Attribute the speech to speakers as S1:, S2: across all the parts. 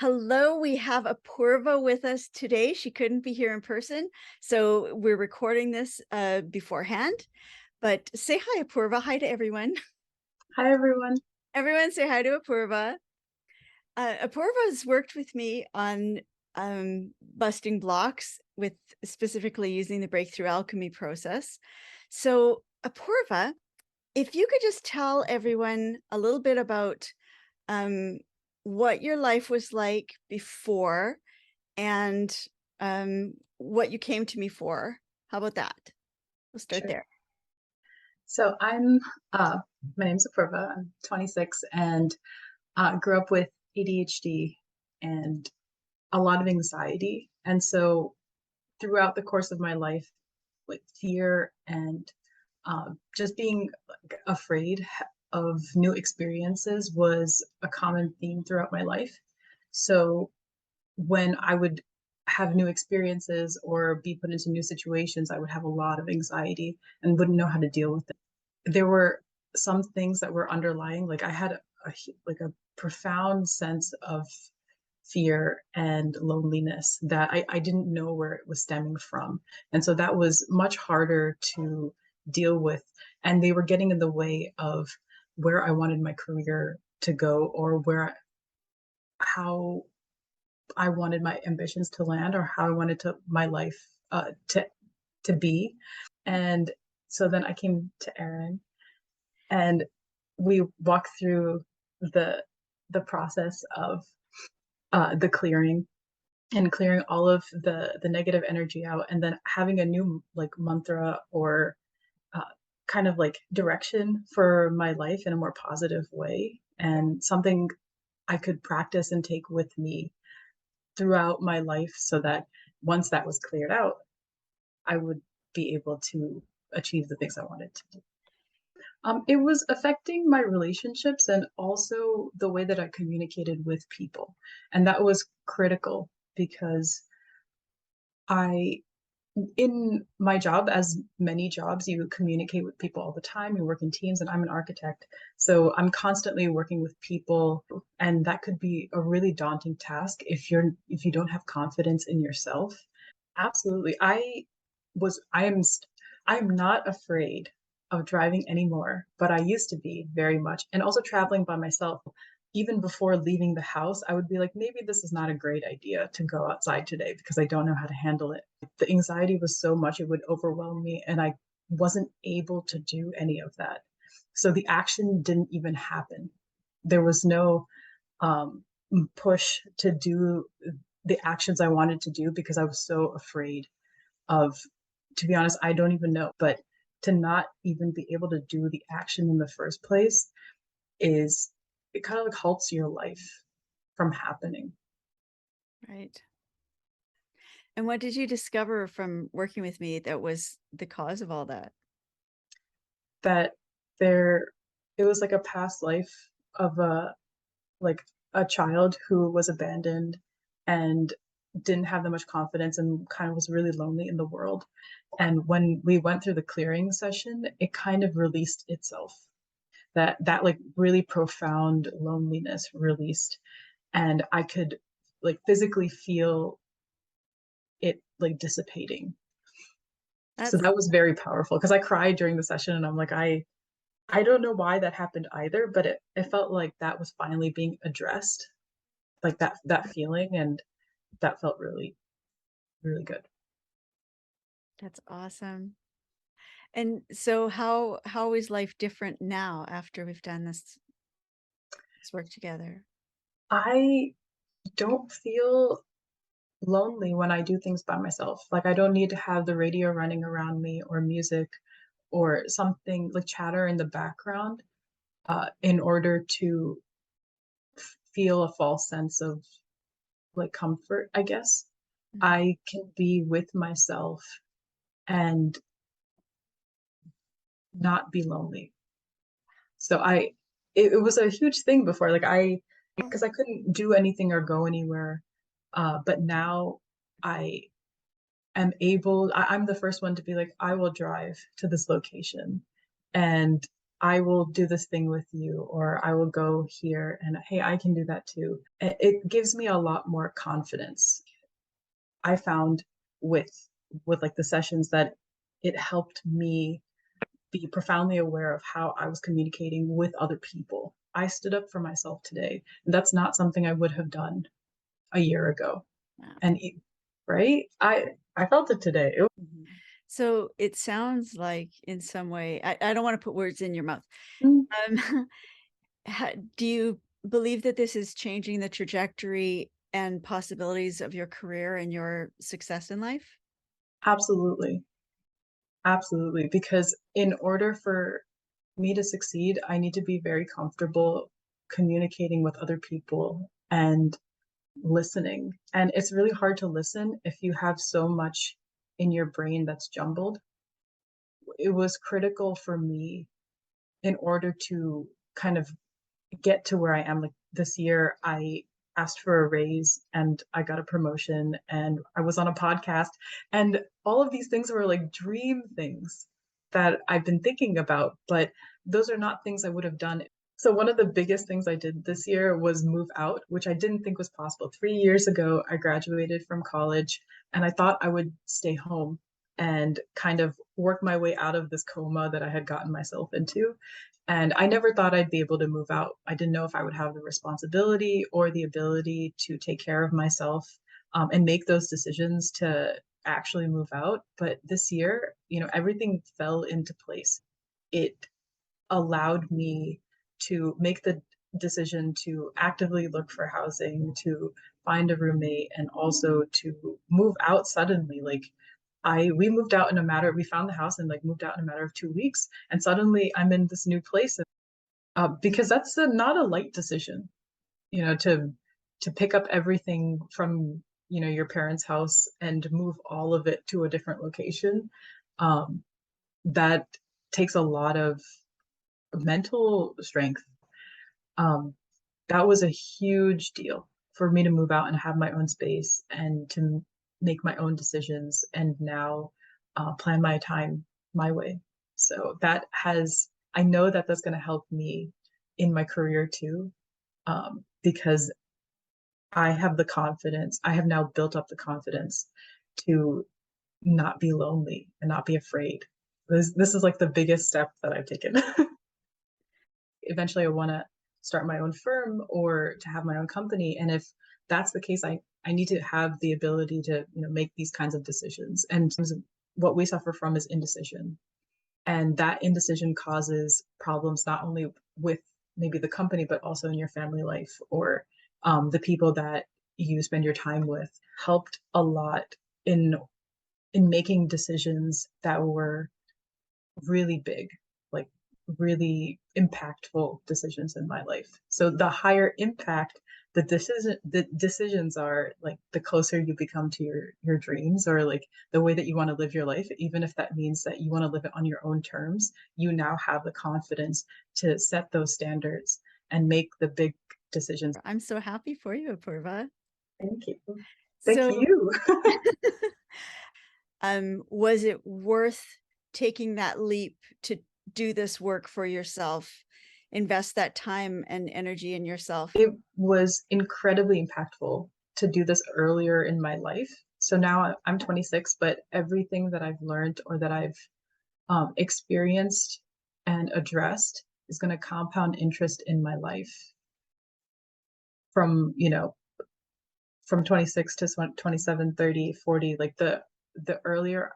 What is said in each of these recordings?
S1: Hello, we have Apoorva with us today. She couldn't be here in person, so we're recording this beforehand. But say hi, Apoorva. Hi to everyone.
S2: Hi, everyone.
S1: Everyone say hi to Apoorva. Apoorva has worked with me on busting blocks with specifically using the Breakthrough Alchemy process. So, Apoorva, if you could just tell everyone a little bit about um, what your life was like before and what you came to me for. How about that? We'll start
S2: Sure.
S1: there.
S2: So uh, my name's Apoorva. I'm 26 and grew up with ADHD and a lot of anxiety. And so throughout the course of my life, like fear and just being like, afraid of new experiences was a common theme throughout my life. So when I would have new experiences or be put into new situations, I would have a lot of anxiety and wouldn't know how to deal with it. There were some things that were underlying, like I had a profound sense of fear and loneliness that I didn't know where it was stemming from. And so that was much harder to deal with. And they were getting in the way of where I wanted my career to go or how I wanted my ambitions to land or how I wanted my life to be. And so then I came to Aaron and we walked through the the process of the clearing and clearing all of the negative energy out and then having a new like mantra or uh, kind of like direction for my life in a more positive way and something I could practice and take with me throughout my life so that once that was cleared out, I would be able to achieve the things I wanted to do. It was affecting my relationships and also the way that I communicated with people. And that was critical because I, in my job, as many jobs, you communicate with people all the time, you work in teams, and I'm an architect. So I'm constantly working with people, and that could be a really daunting task if you don't have confidence in yourself. Absolutely. I am not afraid of driving anymore, but I used to be very much. And also traveling by myself. Even before leaving the house, I would be like, maybe this is not a great idea to go outside today because I don't know how to handle it. The anxiety was so much, it would overwhelm me, and I wasn't able to do any of that. So the action didn't even happen. There was no um, push to do the actions I wanted to do because I was so afraid of, to be honest, I don't even know, but to not even be able to do the action in the first place is, it kind of like halts your life from happening.
S1: Right. And what did you discover from working with me that was the cause of all that?
S2: That there, it was like a past life of like a child who was abandoned and didn't have that much confidence and kind of was really lonely in the world. And when we went through the clearing session, it kind of released itself. That like really profound loneliness released, and I could like physically feel it like dissipating. So
S1: That's
S2: that was very powerful because I cried during the session and I'm like, I don't know why that happened either, but it felt like that was finally being addressed, like that feeling, and that felt really, really good.
S1: that's awesome. And so how is life different now after we've done this work together?
S2: I don't feel lonely when I do things by myself. Like I don't need to have the radio running around me or music or something like chatter in the background in order to feel a false sense of like comfort, I guess.
S1: Mhm.
S2: I can be with myself and not be lonely. So it was a huge thing before. Because I couldn't do anything or go anywhere. But now I I'm the first one to be like, I will drive to this location. And I will do this thing with you, or I will go here and hey, I can do that too. It gives me a lot more confidence. I found with like the sessions that it helped me be profoundly aware of how I was communicating with other people. I stood up for myself today. And that's not something I would have done a year ago.
S1: Wow.
S2: And right? I felt it today.
S1: Mhm. So it sounds like in some way, I don't want to put words in your mouth.
S2: Mm,
S1: Um, do you believe that this is changing the trajectory and possibilities of your career and your success in life?
S2: absolutely. Absolutely. Because in order for me to succeed, I need to be very comfortable communicating with other people and listening. And it's really hard to listen if you have so much in your brain that's jumbled. It was critical for me in order to kind of get to where I am. Like this year, I asked for a raise and I got a promotion and I was on a podcast. And all of these things were like dream things that I've been thinking about, but those are not things I would have done. So, one of the biggest things I did this year was move out, which I didn't think was possible. 3 years ago, I graduated from college and I thought I would stay home and kind of work my way out of this coma that I had gotten myself into. And I never thought I'd be able to move out. I didn't know if I would have the responsibility or the ability to take care of myself and make those decisions to actually move out. But this year, everything fell into place. It allowed me to make the decision to actively look for housing, to find a roommate, and also to move out suddenly. Like we moved out in a matter, we found the house and like moved out in a matter of 2 weeks, and suddenly I'm in this new place. Because that's not a light decision, to pick up everything from your parents' house and move all of it to a different location. Um, that takes a lot of mental strength. Um, that was a huge deal for me to move out and have my own space and to make my own decisions and now plan my time my way. So I know that that's going to help me in my career too, because I have the confidence. I have now built up the confidence to not be lonely and not be afraid. This is like the biggest step that I've taken. Eventually I want to start my own firm or to have my own company. And if that's the case, I need to have the ability to make these kinds of decisions. And what we suffer from is indecision. And that indecision causes problems not only with maybe the company, but also in your family life or the people that you spend your time with. Helped a lot in making decisions that were really big, like really impactful decisions in my life. So the higher impact the decisions are, like the closer you become to your dreams or like the way that you want to live your life, even if that means that you want to live it on your own terms, you now have the confidence to set those standards and make the big decisions.
S1: I'm so happy for you, Apoorva.
S2: Thank you. Thank
S1: So,
S2: you.
S1: was it worth taking that leap to do this work for yourself, invest that time and energy in yourself?
S2: It was incredibly impactful to do this earlier in my life. So now I'm 26, but everything that I've learned or that I've experienced and addressed is going to compound interest in my life from, from 26 to 27, 30, 40, like the earlier,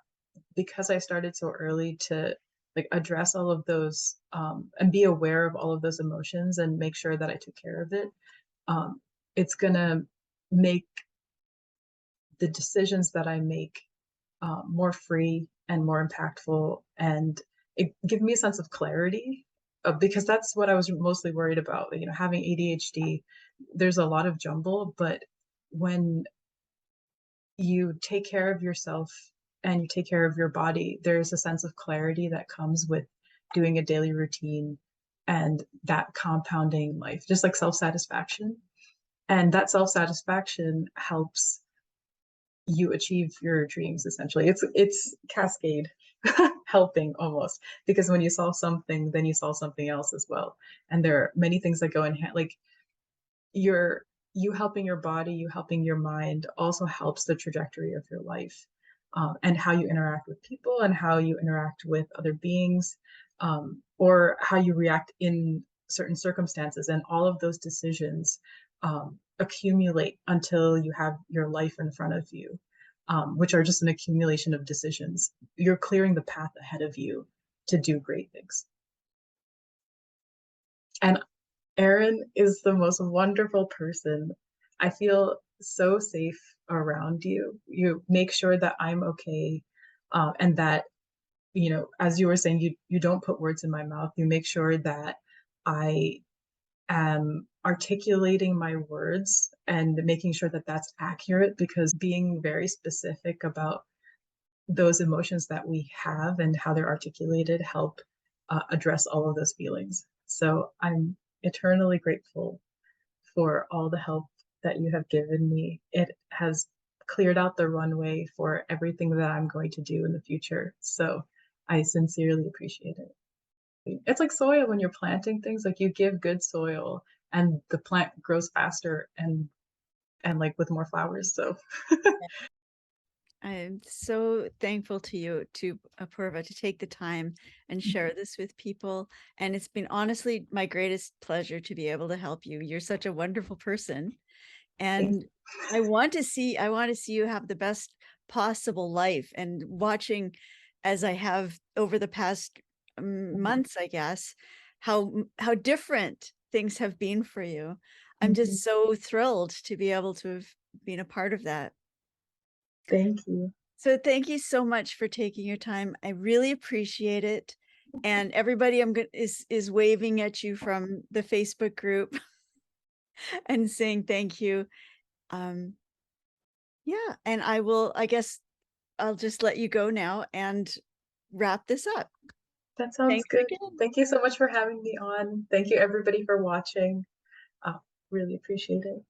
S2: because I started so early to like address all of those and be aware of all of those emotions and make sure that I took care of it. um, it's going to make the decisions that I make more free and more impactful, and it give me a sense of clarity, because that's what I was mostly worried about. Having ADHD, there's a lot of jumble, but when you take care of yourself and you take care of your body, there's a sense of clarity that comes with doing a daily routine and that compounding life, just like self satisfaction. And that self satisfaction helps you achieve your dreams. Essentially, it's cascade. helping almost, because when you solve something, then you solve something else as well. And there are many things that go in hand, like your you helping your body, you helping your mind also helps the trajectory of your life, and how you interact with people and how you interact with other beings, or how you react in certain circumstances. And all of those decisions accumulate until you have your life in front of you, which are just an accumulation of decisions. You're clearing the path ahead of you to do great things. And Erin is the most wonderful person. I feel so safe around you. You make sure that I'm okay, and that, as you were saying, you don't put words in my mouth. You make sure that I am articulating my words and making sure that that's accurate, because being very specific about those emotions that we have and how they're articulated help address all of those feelings. So I'm eternally grateful for all the help that you have given me. It has cleared out the runway for everything that I'm going to do in the future. So I sincerely appreciate it. It's like soil. When you're planting things, like, you give good soil and the plant grows faster and like with more flowers. So
S1: I'm so thankful to you, to Apoorva, to take the time and share this with people. And it's been honestly my greatest pleasure to be able to help you. You're such a wonderful person.
S2: thank
S1: And I want to see you have the best possible life. And watching, as I have over the past
S2: you.
S1: months, I guess, how different things have been for you. I'm
S2: Mhm.
S1: just so thrilled to be able to have been a part of that.
S2: Thank you.
S1: So thank you so much for taking your time. I really appreciate it. And everybody is waving at you from the Facebook group and saying thank you. Um, yeah, and I guess I'll just let you go now and wrap this up.
S2: That sounds
S1: Thanks
S2: good.
S1: again.
S2: Thank you so much for having me on. Thank you everybody for watching. Really appreciate it.